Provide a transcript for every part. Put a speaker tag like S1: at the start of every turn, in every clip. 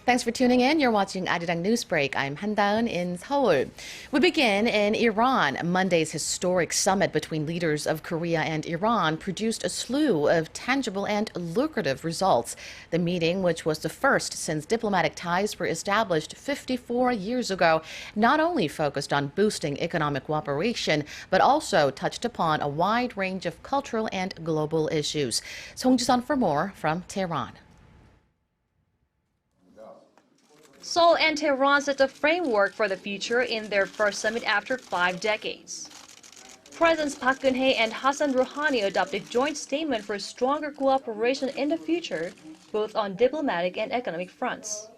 S1: Thanks for tuning in. You're watching ARIRANG News Break. I'm Han Daeun in Seoul. We begin in Iran. Monday's historic summit between leaders of Korea and Iran produced a slew of tangible and lucrative results. The meeting, which was the first since diplomatic ties were established 54 years ago, not only focused on boosting economic cooperation, but also touched upon a wide range of cultural and global issues. Song Ji-sun for more from Tehran.
S2: Seoul and Tehran set the framework for the future in their first summit after 5 decades. Presidents Park Geun-hye and Hassan Rouhani adopted a joint statement for stronger cooperation in the future, both on diplomatic and economic fronts.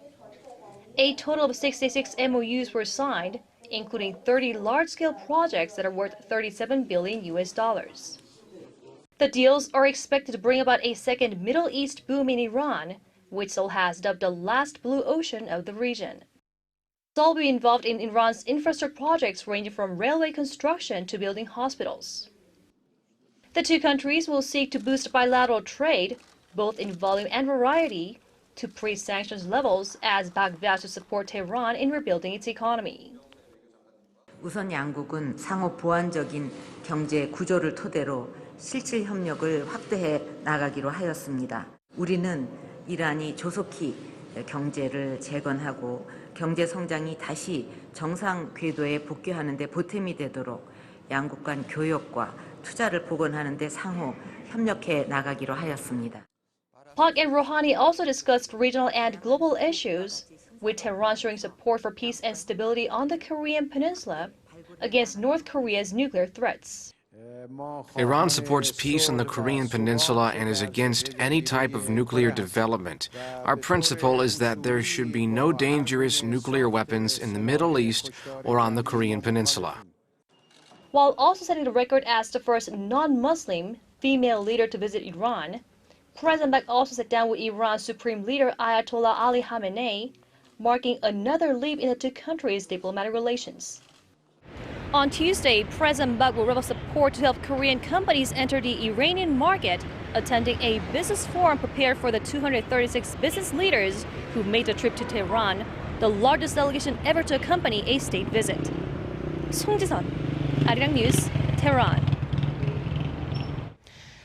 S2: A total of 66 MOUs were signed, including 30 large-scale projects that are worth $37 billion. The deals are expected to bring about a second Middle East boom in Iran, which Seoul has dubbed the last blue ocean of the region. Seoul will be involved in Iran's infrastructure projects ranging from railway construction to building hospitals. The two countries will seek to boost bilateral trade, both in volume and variety, to pre-sanctions levels as Park vows to support Tehran in rebuilding its economy.
S3: 우선 양국은 상호 보완적인 경제 구조를 토대로 실질 협력을 확대해 나가기로 하였습니다. 우리는 이란이 조속히 경제를 재건하고 경제 성장이 다시 정상 궤도에 복귀하는 데 보탬이 되도록 양국 간 교역과 투자를 복원하는 데 상호 협력해 나가기로 하였습니다.
S2: Park and Rouhani also discussed regional and global issues, with Tehran showing support for peace and stability on the Korean peninsula against North Korea's nuclear threats.
S4: Iran supports peace on the Korean peninsula and is against any type of nuclear development. Our principle is that there should be no dangerous nuclear weapons in the Middle East or on the Korean peninsula.
S2: While also setting the record as the first non-Muslim female leader to visit Iran, President Park also sat down with Iran's supreme leader Ayatollah Ali Khamenei, marking another leap in the two countries' diplomatic relations. On Tuesday, President Park will reveal support to help Korean companies enter the Iranian market, attending a business forum prepared for the 236 business leaders who made the trip to Tehran, the largest delegation ever to accompany a state visit. Song Ji-sun, ARIRANG News, Tehran.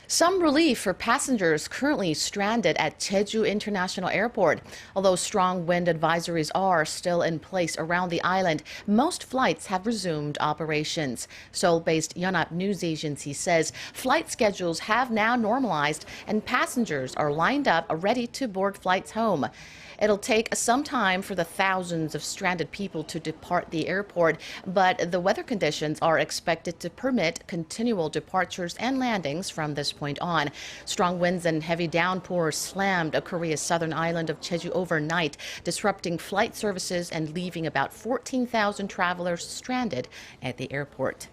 S1: Some relief for passengers currently stranded at Jeju International Airport. Although strong wind advisories are still in place around the island, most flights have resumed operations. Seoul-based Yonhap news agency says flight schedules have now normalized and passengers are lined up ready to board flights home. It'll take some time for the thousands of stranded people to depart the airport, but the weather conditions are expected to permit continual departures and landings from this point on. Strong winds and heavy downpours slammed Korea's southern island of Jeju overnight, disrupting flight services and leaving about 14,000 travelers stranded at the airport.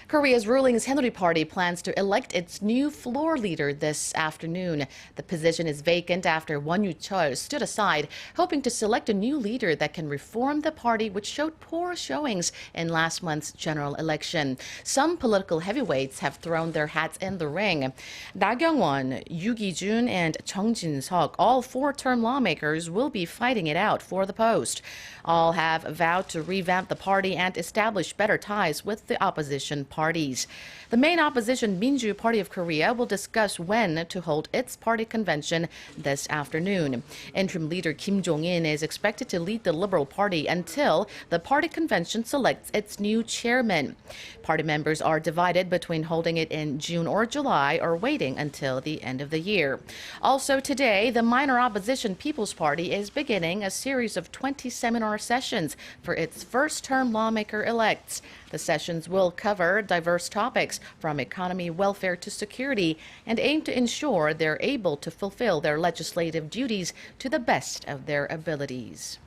S1: Korea's ruling Saenuri Party plans to elect its new floor leader this afternoon. The position is vacant after Won Yu-chol stood aside, hoping to select a new leader that can reform the party, which showed poor showings in last month's general election. Some political heavyweights have thrown their hats in the ring. Na Kyung-won, Yoo Gi-jun, and Chung Jin-seok, all four-term lawmakers, will be fighting it out for the post. All have vowed to revamp the party and establish better ties with the opposition parties. The main opposition Minju Party of Korea will discuss when to hold its party convention this afternoon. Interim leader Kim Jong-in is expected to lead the Liberal Party until the party convention selects its new chairman. Party members are divided between holding it in June or July or waiting until the end of the year. Also today, the minor opposition People's Party is beginning a series of 20 seminar sessions for its first-term lawmaker-elects. The sessions will cover diverse topics from economy, welfare to security and aim to ensure they're able to fulfill their legislative duties to the best of their abilities.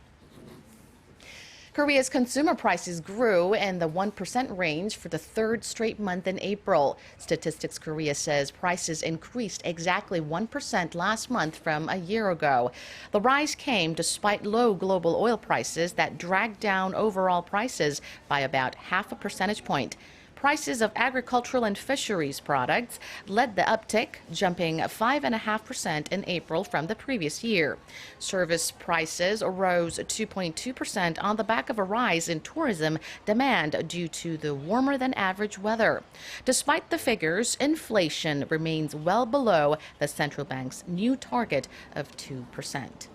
S1: Korea's consumer prices grew in the 1% range for the third straight month in April. Statistics Korea says prices increased exactly 1% last month from a year ago. The rise came despite low global oil prices that dragged down overall prices by about half a percentage point. Prices of agricultural and fisheries products led the uptick, jumping 5.5% in April from the previous year. Service prices rose 2.2% on the back of a rise in tourism demand due to the warmer than average weather. Despite the figures, inflation remains well below the central bank's new target of 2%.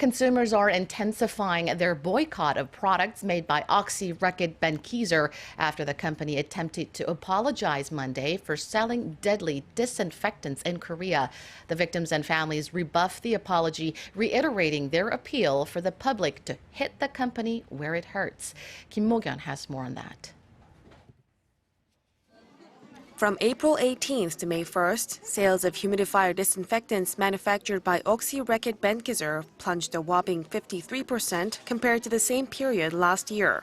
S1: Consumers are intensifying their boycott of products made by Oxy Reckitt Benkiser after the company attempted to apologize Monday for selling deadly disinfectants in Korea. The victims and families rebuffed the apology, reiterating their appeal for the public to hit the company where it hurts. Kim Mo-kyun has more on that.
S5: From April 18th to May 1st, sales of humidifier disinfectants manufactured by Oxy Reckitt Benkiser plunged a whopping 53% compared to the same period last year.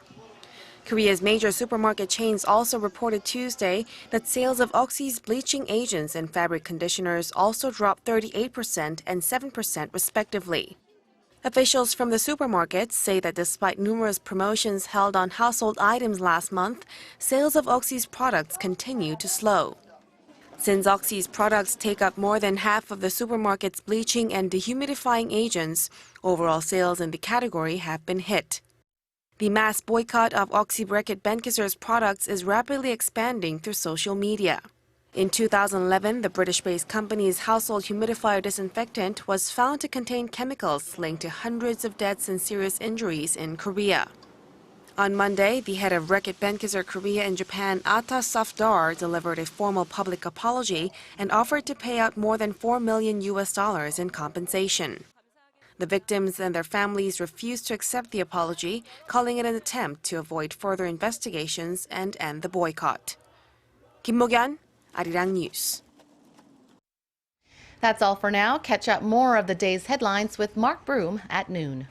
S5: Korea's major supermarket chains also reported Tuesday that sales of Oxy's bleaching agents and fabric conditioners also dropped 38% and 7% respectively. Officials from the supermarkets say that despite numerous promotions held on household items last month, sales of Oxy's products continue to slow. Since Oxy's products take up more than half of the supermarket's bleaching and dehumidifying agents, overall sales in the category have been hit. The mass boycott of Oxy Reckitt Benkiser's products is rapidly expanding through social media. In 2011, the British-based company's household humidifier disinfectant was found to contain chemicals linked to hundreds of deaths and serious injuries in Korea. On Monday, the head of Reckitt Benkiser Korea and Japan, Atta Safdar, delivered a formal public apology and offered to pay out more than $4 million in compensation. The victims and their families refused to accept the apology, calling it an attempt to avoid further investigations and end the boycott. Kim Mo-kyun, ARIRANG News.
S1: That's all for now. Catch up more of the day's headlines with Mark Broom at noon.